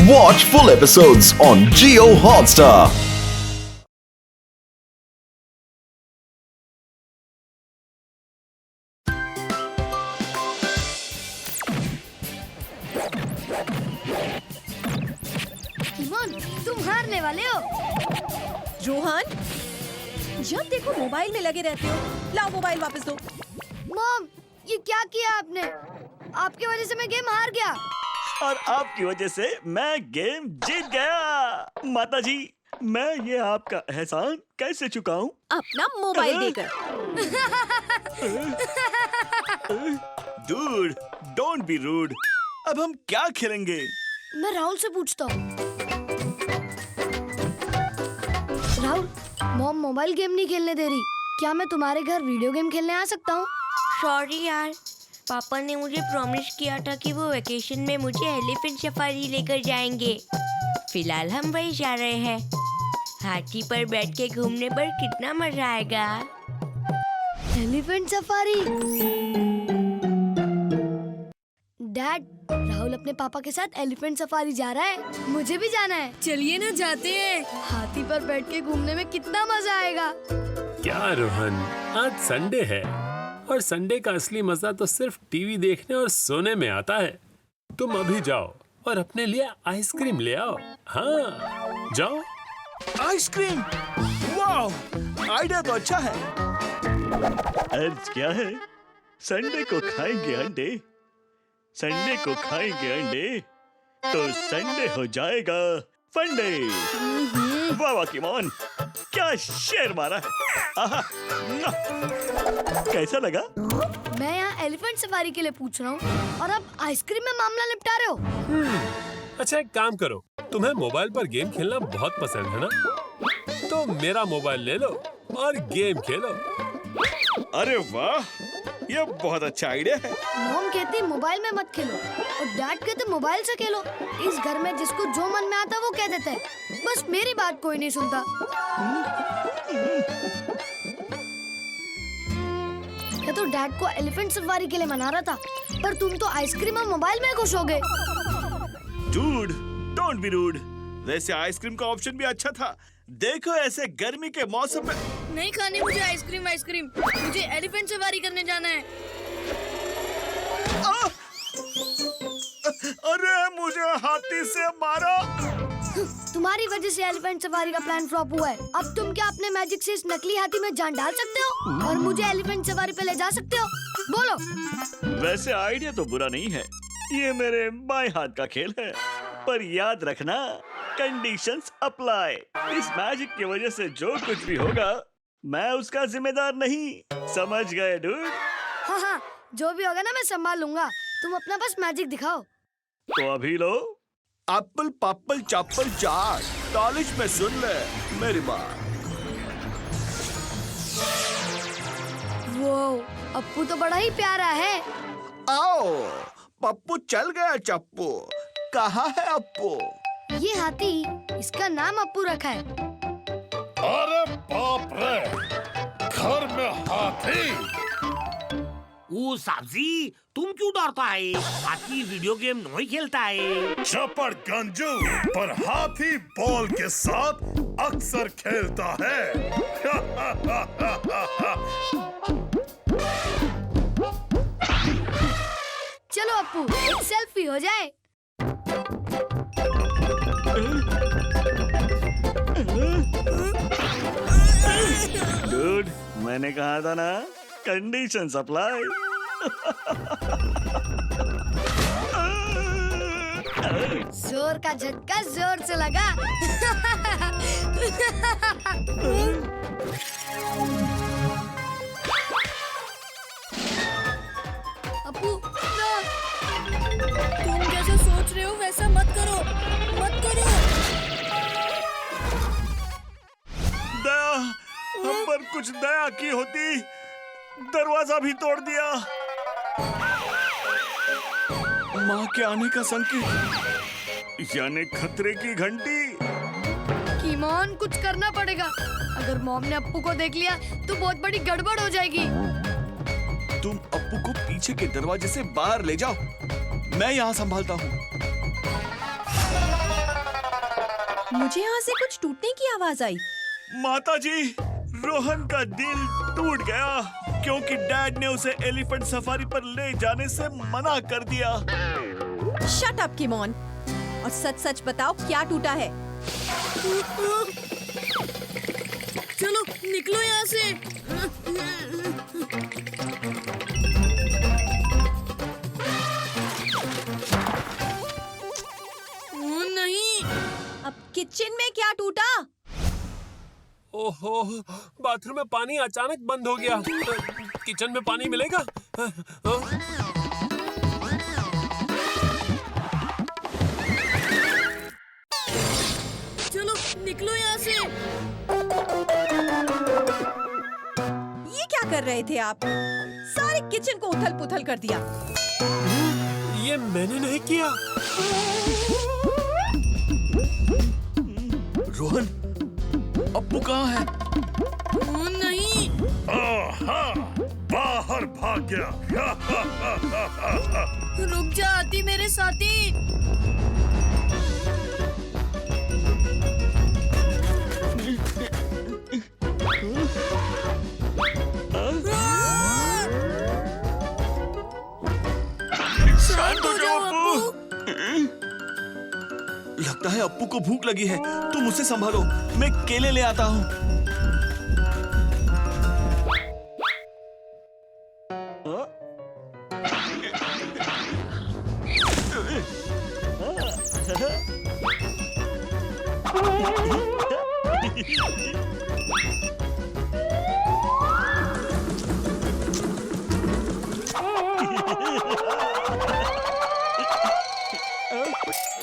Watch full episodes on Jio Hotstar. Imon, तुम हारने वाले हो। रोहन, जब देखो मोबाइल में लगे रहते हो। लाओ मोबाइल वापस दो। मॉम, ये क्या किया आपने? आपकी वजह से मैं गेम हार गया। और आपकी वजह से मैं गेम जीत गया। माता जी, मैं ये आपका एहसान कैसे चुकाऊं? अपना मोबाइल देकर। Dude, don't be rude. अब हम क्या खेलेंगे? मैं राहुल से पूछता हूँ। राहुल, मॉम मोबाइल गेम नहीं खेलने दे रही। क्या मैं तुम्हारे घर वीडियो गेम खेलने आ सकता हूँ? सॉरी यार, पापा ने मुझे प्रॉमिस किया था कि वो वेकेशन में मुझे एलिफेंट सफारी लेकर जाएंगे। फिलहाल हम वही जा रहे हैं। हाथी पर बैठ के घूमने पर कितना मजा आएगा। Elephant safari. डैड, राहुल अपने पापा के साथ एलिफेंट सफारी जा रहा है। मुझे भी जाना है। चलिए ना, जाते हैं। हाथी पर बैठ के घूमने में कितना मजा आएगा। क्या रोहन, आज संडे है और संडे का असली मजा तो सिर्फ टीवी देखने और सोने में आता है। तुम अभी जाओ और अपने लिए आइसक्रीम ले आओ। हाँ, जाओ। आइसक्रीम? वाह, आइडिया तो अच्छा है। अर्ज क्या है? संडे को खाएंगे अंडे। संडे को खाएंगे अंडे तो संडे हो जाएगा फंडे। वाह वाह किमोन, क्या शेर मारा है। आहा, कैसा लगा? मैं यहाँ एलिफेंट सफारी के लिए पूछ रहा हूँ और आप आइसक्रीम में मामला निपटा रहे हो। अच्छा, एक काम करो, तुम्हें मोबाइल पर गेम खेलना बहुत पसंद है ना? तो मेरा मोबाइल ले लो और गेम खेलो। अरे वाह, ये बहुत अच्छा आइडिया है। मॉम कहती मोबाइल में मत खेलो और डैड कहते मोबाइल से खेलो। इस घर में जिसको जो मन में आता वो कह देते हैं। बस मेरी बात कोई नहीं सुनता। मैं तो डैड को एलिफेंट सफारी के लिए मना रहा था, पर तुम तो आइसक्रीम और मोबाइल में खुश हो गए। Dude, don't be rude. वैसे आइसक्रीम का ऑप्शन भी अच्छा था। देखो, ऐसे गर्मी के मौसम में नहीं खानी मुझे आइसक्रीम। मुझे एलिफेंट सवारी करने जाना है। अरे, मुझे हाथी से मारा। तुम्हारी वजह से एलिफेंट सफारी का प्लान फ्लॉप हुआ है। अब तुम क्या अपने मैजिक से इस नकली हाथी में जान डाल सकते हो और मुझे एलिफेंट सफारी पे ले जा सकते हो? बोलो। वैसे आइडिया तो बुरा नहीं है। ये मेरे बाएं हाथ का खेल है, पर याद रखना, कंडीशंस अप्लाई। इस मैजिक की वजह से जो कुछ भी होगा, मैं उसका जिम्मेदार नहीं। समझ गए डूड? हाँ हाँ, जो भी होगा ना मैं संभाल लूंगा। तुम अपना बस मैजिक दिखाओ। तो अभी लो। एप्पल पप्पल चप्पल चाट, कॉलेज में सुन ले मेरी बात। वो अप्पू तो बड़ा ही प्यारा है। आओ, पप्पू चल गया चप्पू। कहाँ है अप्पू? ये हाथी, इसका नाम अप्पू रखा है। अरे बाप रे, घर में हाथी। ओ सब्जी, तुम क्यों डरता है? हाथी वीडियो गेम नहीं खेलता है। चपड़ गंजू, पर हाथी बॉल के साथ अक्सर खेलता है। चलो अप्पू, एक सेल्फी हो जाए। डूड, मैंने कहा था ना, कंडीशंस अप्लाई। जोर का झटका जोर से लगा। अप्पू, ना। तुम जैसा सोच रहे हो वैसा मत करो, मत करो। दया, हम पर कुछ दया की होती, दरवाजा भी तोड़ दिया। माँ के आने का संकेत, यानी खतरे की घंटी। कीमोन, कुछ करना पड़ेगा। अगर मॉम ने अप्पू को देख लिया तो बहुत बड़ी गड़बड़ हो जाएगी। तुम अप्पू को पीछे के दरवाजे से बाहर ले जाओ, मैं यहाँ संभालता हूँ। मुझे यहाँ से कुछ टूटने की आवाज आई। माता जी, रोहन का दिल टूट गया क्योंकि डैड ने उसे एलिफेंट सफारी पर ले जाने से मना कर दिया। शट अप किमोन, और सच सच बताओ क्या टूटा है। चलो निकलो यहाँ से। ओ नहीं, अब किचन में क्या टूटा? ओहो, बाथरूम में पानी अचानक बंद हो गया। किचन में पानी मिलेगा? चलो निकलो यहाँ से। ये क्या कर रहे थे आप? सारे किचन को उथल पुथल कर दिया। ये मैंने नहीं किया। रोहन, अप्पू कहाँ है? ओ नहीं, आहा, बाहर भाग गया। रुक जा आती मेरे साथी। शांत हो जाओ अप्पू। लगता है अप्पू को भूख लगी है। तुम उसे संभालो, मैं केले ले आता हूँ।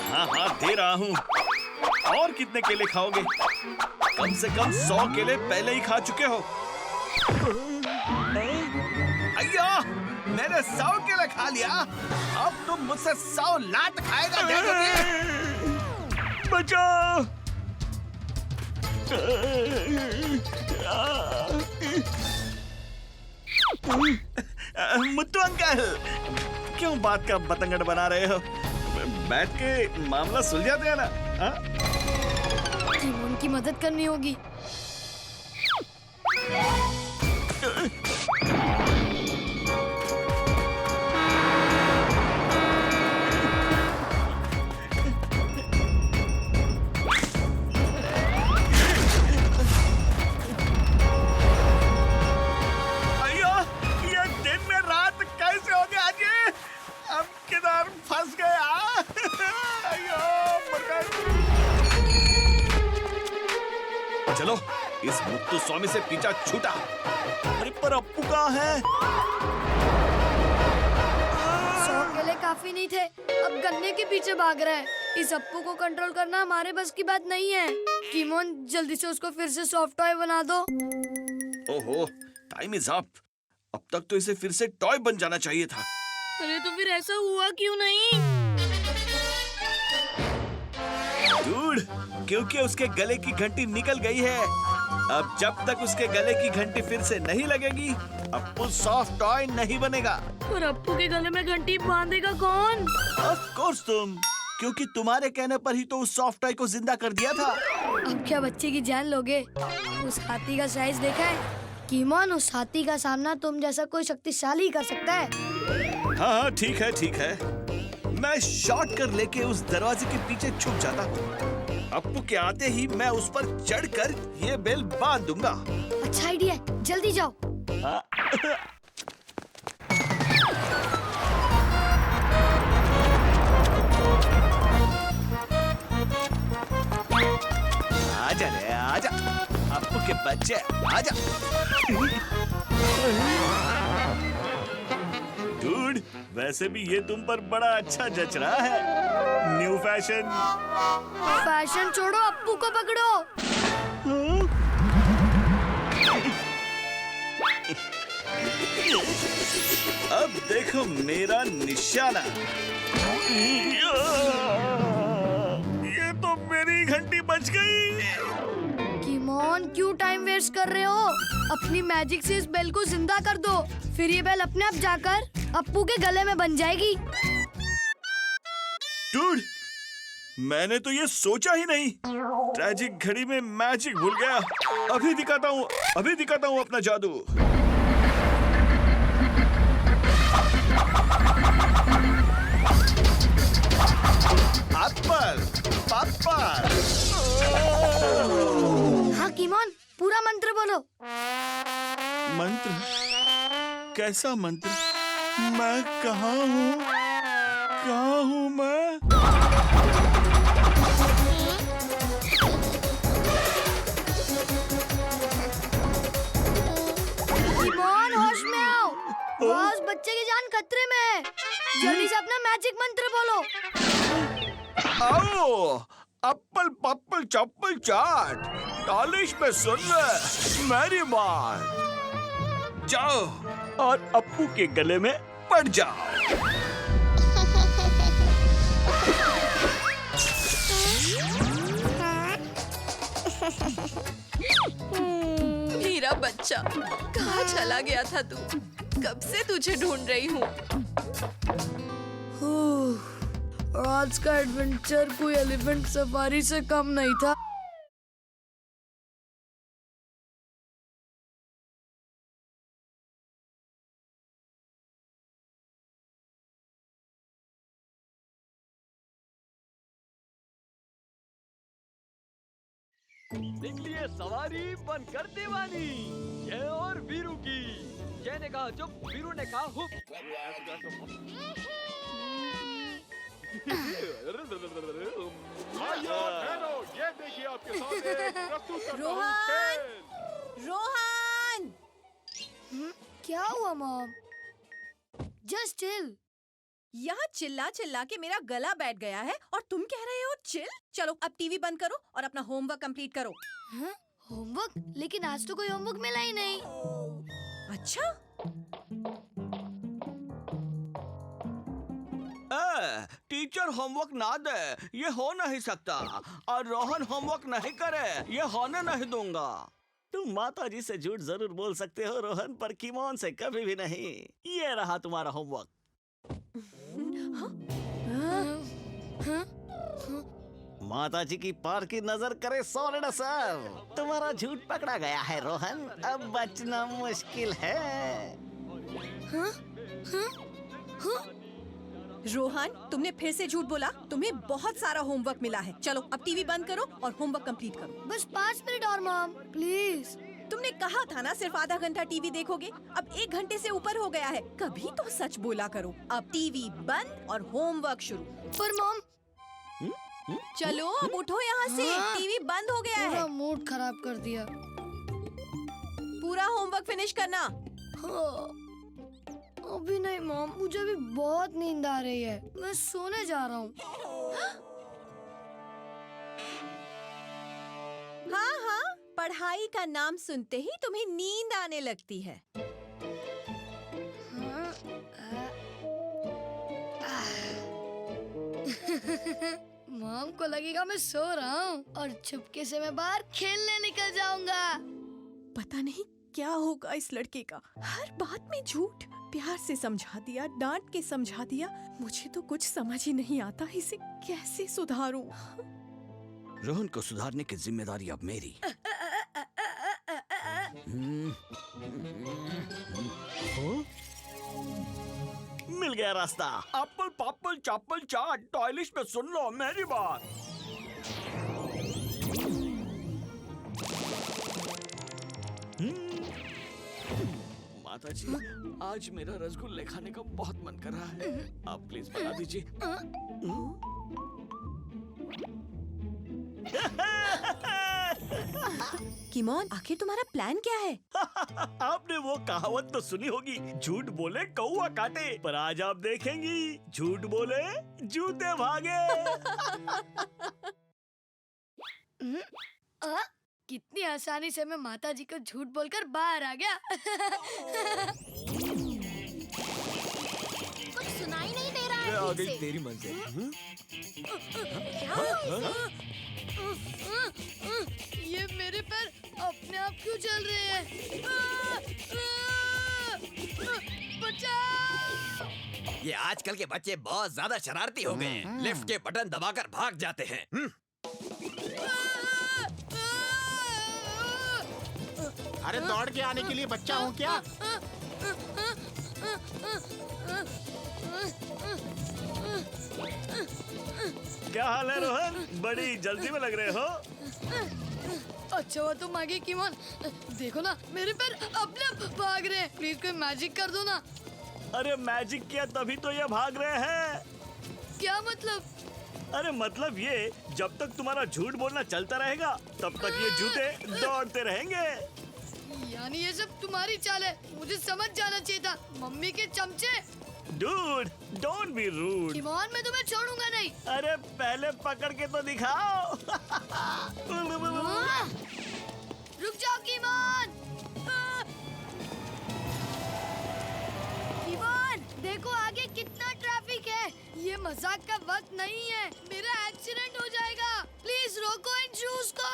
हाँ हाँ, दे रहा हूँ। और कितने केले खाओगे? कम से कम 100 केले पहले ही खा चुके हो। अय्या, मैंने 100 केले खा लिया। अब तुम मुझसे 100 लात खाएगा देखोगे। बचाओ। मुत्तू अंकल, क्यों बात का बतंगड़ बना रहे हो? बैठ के मामला सुलझाते हैं ना। किमोन की मदद करनी होगी। अय्यो, ये दिन में रात कैसे हो गया जी? अब किधर फंस गया? अय्यो, मर गए। चलो, इस मुत्तू स्वामी से पीछा छूटा। अरे पर अप्पू कहाँ है? 100 केले काफी नहीं थे, अब गन्ने के पीछे भाग रहा है। इस अप्पू को कंट्रोल करना हमारे बस की बात नहीं है। किमोन, जल्दी से उसको फिर से सॉफ्ट टॉय बना दो। ओहो, टाइम इज अप। अब तक तो इसे फिर से टॉय बन जाना चाहिए था। अरे तो फिर ऐसा हुआ क्यों नहीं? डूड, क्योंकि उसके गले की घंटी निकल गई है। अब जब तक उसके गले की घंटी फिर से नहीं लगेगी, अप्पू सॉफ्ट टॉय नहीं बनेगा। और अप्पू के गले में घंटी बांधेगा कौन? ऑफ कोर्स तुम, क्योंकि तुम्हारे कहने पर ही तो उस सॉफ्ट टॉय को जिंदा कर दिया था। अब क्या बच्चे की जान लोगे? उस हाथी का साइज देखा है? कीमोन, उस हाथी का सामना तुम जैसा कोई शक्तिशाली कर सकता है। हाँ, ठीक है ठीक है। मैं शॉर्ट कर लेके उस दरवाजे के पीछे छुप जाता हूँ। अप्पू के आते ही मैं उस पर चढ़कर ये बेल बांध दूंगा। अच्छा आइडिया है, जल्दी जाओ। आजा रे आजा, अप्पू के बच्चे आजा। डूड, वैसे भी ये तुम पर बड़ा अच्छा जच रहा है। New fashion. फैशन छोड़ो, अप्पू को पकड़ो। अब देखो मेरा निशाना। ये तो मेरी घंटी बच गई। कीमोन, क्यों टाइम वेस्ट कर रहे हो? अपनी मैजिक से इस बेल को जिंदा कर दो, फिर ये बेल अपने आप जाकर अप्पू के गले में बन जाएगी। डूड, मैंने तो ये सोचा ही नहीं। ट्रैजिक घड़ी में मैजिक भूल गया। अभी दिखाता हूँ अपना जादू। पापा। हाँ किमोन, पूरा मंत्र बोलो। मंत्र? कैसा मंत्र? मैं कहाँ हूँ? कहाँ हूँ मैं? किमोन, होश में आओ। बॉस, बच्चे की जान खतरे में है। जल्दी से अपना मैजिक मंत्र बोलो। आओ, अप्पल पप्पल चप्पल चाट, टॉलिश पे सुन ले मेरी बात। जाओ और अप्पू के गले में पड़ जाओ। मेरा बच्चा, कहाँ चला गया था तू? कब से तुझे ढूंढ रही हूँ। आज का एडवेंचर कोई एलिफेंट सफारी से कम नहीं था। निकलिए सवारी बनकर दीवानी, जय और वीरू की। जय ने कहा चुप, वीरू ने कहा हुप। ये देखिए आपके सामने प्रस्तुत रोहन! क्या हुआ मॉम? Just chill. यहाँ चिल्ला चिल्ला के मेरा गला बैठ गया है और तुम कह रहे हो चिल? चलो अब टीवी बंद करो और अपना होमवर्क कंप्लीट करो। हाँ? होमवर्क? लेकिन आज तो कोई होमवर्क मिला ही नहीं। अच्छा? टीचर होमवर्क ना दे ये हो नहीं सकता, और रोहन होमवर्क नहीं करे ये होने नहीं दूंगा। तुम माता जी से झूठ जरूर बोल सकते हो रोहन, पर किमोन से कभी भी नहीं। ये रहा तुम्हारा होमवर्क। माता जी की पार की नजर करे सॉलिड सर। तुम्हारा झूठ पकड़ा गया है रोहन, अब बचना मुश्किल है। रोहन, तुमने फिर से झूठ बोला। तुम्हें बहुत सारा होमवर्क मिला है। चलो अब टीवी बंद करो और होमवर्क कंप्लीट करो। बस 5 मिनट और मॉम, प्लीज। तुमने कहा था ना सिर्फ आधा घंटा टीवी देखोगे, अब 1 घंटे से ऊपर हो गया है। कभी तो सच बोला करो। अब टीवी बंद और होमवर्क शुरू। पर मॉम, चलो अब उठो यहाँ से। टीवी बंद हो गया है। पूरा मूड खराब कर दिया। पूरा होमवर्क फिनिश करना। हाँ। अभी नहीं मॉम, मुझे अभी बहुत नींद आ रही है। मैं सोने जा रहा हूँ। हाँ हाँ, पढ़ाई का नाम सुनते ही तुम्हें नींद आने लगती है। मॉम को लगेगा मैं सो रहा हूँ और चुपके से मैं बाहर खेलने निकल जाऊंगा। पता नहीं क्या होगा इस लड़के का। हर बात में झूठ। प्यार से समझा दिया, डांट के समझा दिया। मुझे तो कुछ समझ ही नहीं आता इसे कैसे सुधारूं। रोहन को सुधारने की जिम्मेदारी अब मेरी। मिल गया रास्ता। एप्पल पापल चप्पल चाट, टॉयलिश में सुन लो मेरी बात। माता जी, आज मेरा रसगुल्ले खाने का बहुत मन कर रहा है। आप प्लीज बता दीजिए। किमोन, आखिर तुम्हारा प्लान क्या है? आपने वो कहावत तो सुनी होगी, झूठ बोले कौवा काटे, पर आज आप देखेंगी झूठ बोले जूते भागे। कितनी आसानी से मैं माता जी को झूठ बोलकर बाहर आ गया। कुछ सुनाई नहीं दे रहा है। आ गई तेरी मंजिल। ये मेरे पैर अपने आप क्यों चल रहे हैं? बचाओ! ये आज आजकल के बच्चे बहुत ज्यादा शरारती हो गए हैं। लिफ्ट के बटन दबाकर भाग जाते हैं। अरे दौड़ के आने के लिए बच्चा हूँ क्या? क्या हाल है रोहन? बड़ी जल्दी में लग रहे हो। अच्छा हुआ तुम आगे किमोन। देखो ना मेरे पैर अपने आप भाग रहे हैं। प्लीज कोई मैजिक कर दो ना। अरे मैजिक किया तभी तो ये भाग रहे हैं। क्या मतलब? अरे मतलब ये, जब तक तुम्हारा झूठ बोलना चलता रहेगा तब तक ये जूते दौड़ते रहेंगे। यानी ये सब तुम्हारी चाल है। मुझे समझ जाना चाहिए था। मम्मी के चमचे। Dude, don't be rude. Come on मैं तुम्हें छोड़ूंगा नहीं। अरे पहले पकड़ के तो दिखाओ। रुक जाओ किमोन। किमोन, देखो आगे कितना ट्रैफिक है। ये मजाक का वक्त नहीं है। मेरा एक्सीडेंट हो जाएगा। प्लीज रोको इन शूज को।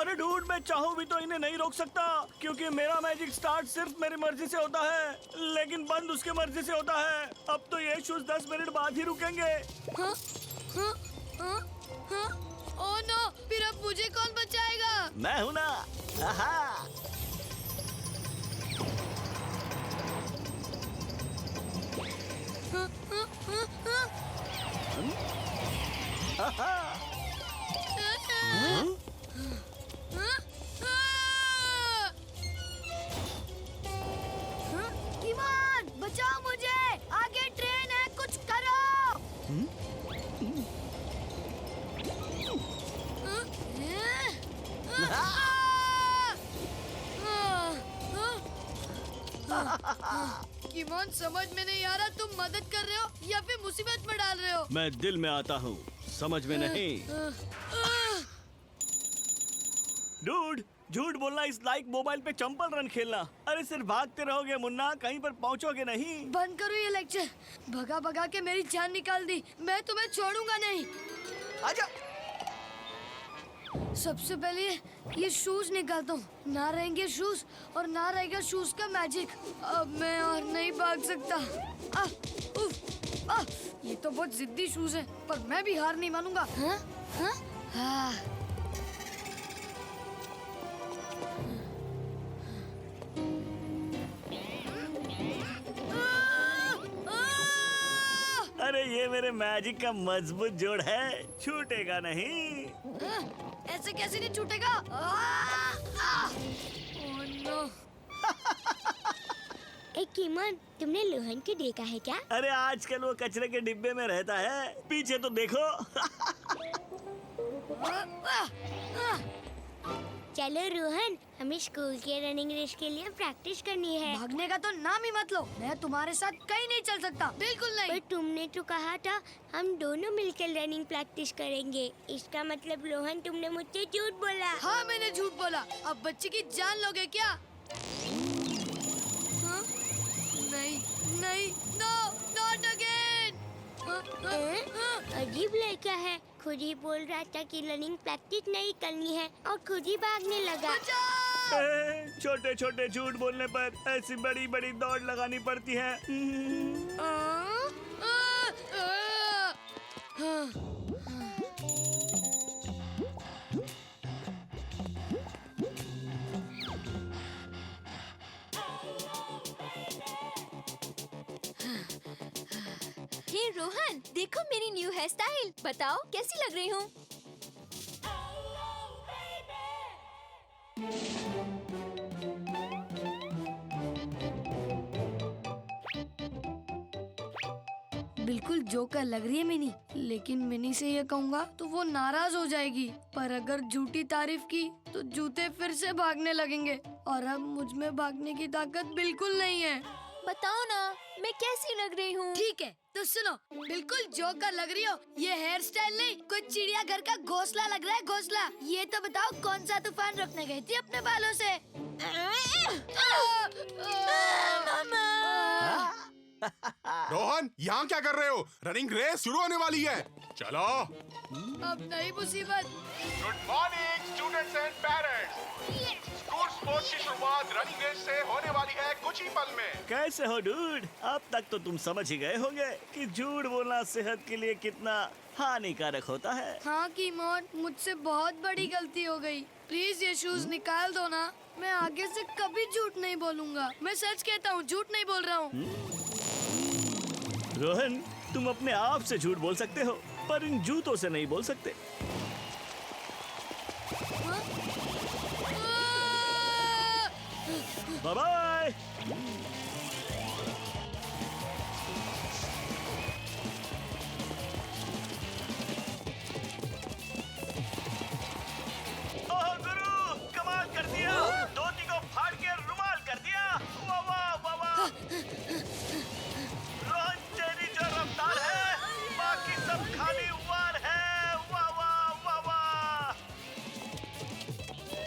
अरे डूड, मैं चाहूँ भी तो इन्हें नहीं रोक सकता, क्योंकि मेरा मैजिक स्टार्ट सिर्फ मेरी मर्जी से होता है, लेकिन बंद उसके मर्जी से होता है। अब तो ये शूज 10 मिनट बाद ही रुकेंगे। हाँ? हाँ? हाँ? हाँ? ओह नो, फिर अब मुझे कौन बचाएगा? मैं हूँ ना। आहा। हाँ? हाँ? हाँ? हाँ? आहा। हाँ? किमोन, बचाओ मुझे। आगे ट्रेन है, कुछ करो। किमोन समझ में नहीं आ रहा, तुम मदद कर रहे हो या फिर मुसीबत में डाल रहे हो? मैं दिल में आता हूँ, समझ में नहीं। डूड, झूठ बोलना इस लाइक मोबाइल पे चंपल रन खेलना। अरे सिर्फ भागते रहोगे मुन्ना, कहीं पर पहुँचोगे नहीं। बंद करो ये लेक्चर। भगा भगा के मेरी जान निकाल दी। मैं तुम्हें छोड़ूंगा नहीं। आजा। सबसे पहले ये शूज निकालता हूँ। ना रहेंगे शूज और ना रहेगा शूज का मैजिक। अब मैं और नहीं भाग सकता। ये तो बहुत जिद्दी शूज है, पर मैं भी हार नहीं मानूंगा। हाँ? हाँ? हाँ। अरे ये मेरे मैजिक का मजबूत जोड़ है, छूटेगा नहीं। ऐसे कैसे नहीं छूटेगा? Oh no. ए किमोन, तुमने लोहन को देखा है क्या? अरे आजकल वो कचरे के डिब्बे में रहता है, पीछे तो देखो। चलो रोहन, हमें स्कूल के रनिंग रेस के लिए प्रैक्टिस करनी है। भागने का तो नाम ही मत लो। मैं तुम्हारे साथ कहीं नहीं चल सकता। बिल्कुल नहीं। पर तुमने तो कहा था हम दोनों मिलकर रनिंग प्रैक्टिस करेंगे। इसका मतलब रोहन, तुमने मुझसे झूठ बोला। हाँ मैंने झूठ बोला। अब बच्चे की जान लोगे क्या? हाँ? नहीं नहीं, नो, नॉट अगेन। अजीब लड़का है, खुद ही बोल रहा था कि रनिंग प्रैक्टिस नहीं करनी है और खुद ही भागने लगा। छोटे छोटे झूठ बोलने पर ऐसी बड़ी बड़ी दौड़ लगानी पड़ती है। हे रोहन, देखो मेरी न्यू हेयर स्टाइल। बताओ कैसी लग रही हूँ? बिल्कुल जोकर लग रही है मिनी, लेकिन मिनी से ये कहूँगा तो वो नाराज हो जाएगी। पर अगर झूठी तारीफ की तो जूते फिर से भागने लगेंगे, और अब मुझ में भागने की ताकत बिल्कुल नहीं है। बताओ ना, मैं कैसी लग रही हूँ? ठीक है तो सुनो, बिल्कुल जोकर लग रही हो। ये हेयर स्टाइल नहीं, कोई चिड़िया घर का घोंसला लग रहा है, घोंसला। ये तो बताओ कौन सा तूफान रोकने गई थी अपने बालों से? रोहन, यहाँ क्या कर रहे हो? रनिंग रेस शुरू होने वाली है। चलो। अब नई मुसीबत। Good morning students and parents. School sports की शुरुआत रनिंग रेस से होने वाली है कुछ ही पल में। कैसे हो डूड? अब तक तो तुम समझ ही गए होंगे कि झूठ बोलना सेहत के लिए कितना हानिकारक होता है। हाँ कीमोन, मुझसे बहुत बड़ी गलती हो गई। प्लीज ये शूज निकाल दो ना। मैं आगे से कभी झूठ नहीं बोलूंगा। मैं सच कहता हूँ, झूठ नहीं बोल रहा हूँ। रोहन, तुम अपने आप से झूठ बोल सकते हो, पर इन जूतों से नहीं बोल सकते। Bye bye. ओह गुरु, कमाल कर दिया। धोती को फाड़ के रुमाल कर दिया। वाह वाह वाह वाह। रोहन, तेरी जो रफ्तार है, बाकी सब खाली वार है। वाह वाह वाह वाह।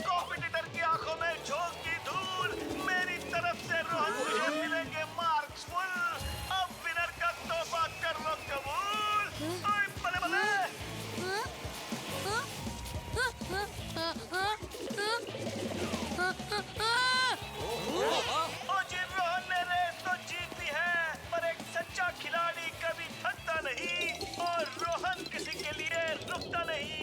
कॉम्पिटिटर की आंखों में झोंक की धूल। मेरी तरफ से रोहन, मुझे मिलेंगे मार्क्स फुल। अब विनर का तोहफा कर लो कबूल। ओए बले बले। ओ जी, रोहन ने रेस तो जीत ली है, पर एक सच्चा खिलाड़ी कभी थकता नहीं और रोहन किसी के लिए रुकता नहीं।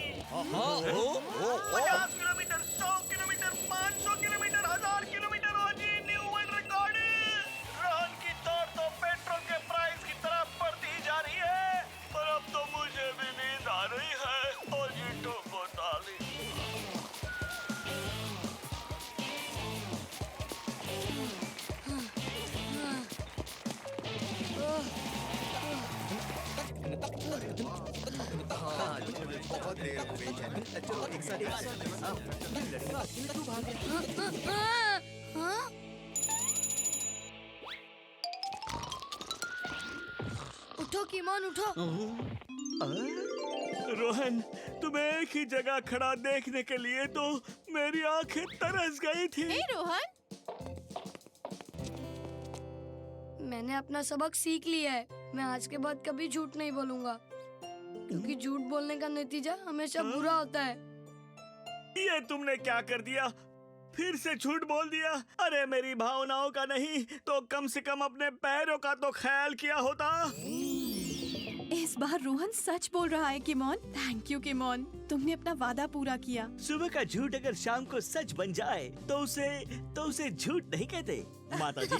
50 किलोमीटर, 100 किलोमीटर, 500 किलोमीटर, 1000 किलोमीटर। ओ जी, न्यू वर्ल्ड रिकॉर्ड। रोहन की दौड़ तो पेट्रोल के प्राइस की तरफ बढ़ती ही जा रही है, पर अब तो मुझे भी नींद आ रही है। ओ जी, टोको ताली। हाँ? उठो कीमोन, उठो। रोहन, तुम्हें एक ही जगह खड़ा देखने के लिए तो मेरी आंखें तरस गई थी। हे रोहन, मैंने अपना सबक सीख लिया है। मैं आज के बाद कभी झूठ नहीं बोलूंगा, क्योंकि झूठ बोलने का नतीजा हमेशा बुरा होता है। ये तुमने क्या कर दिया? फिर से झूठ बोल दिया। अरे मेरी भावनाओं का नहीं तो कम से कम अपने पैरों का तो ख्याल किया होता। इस बार रोहन सच बोल रहा है कीमोन। थैंक यू कीमोन, तुमने अपना वादा पूरा किया। सुबह का झूठ अगर शाम को सच बन जाए तो उसे झूठ नहीं कहते, माता जी।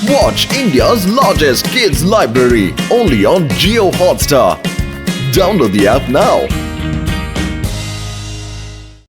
Watch India's largest kids library only on Jio Hotstar. Download the app now.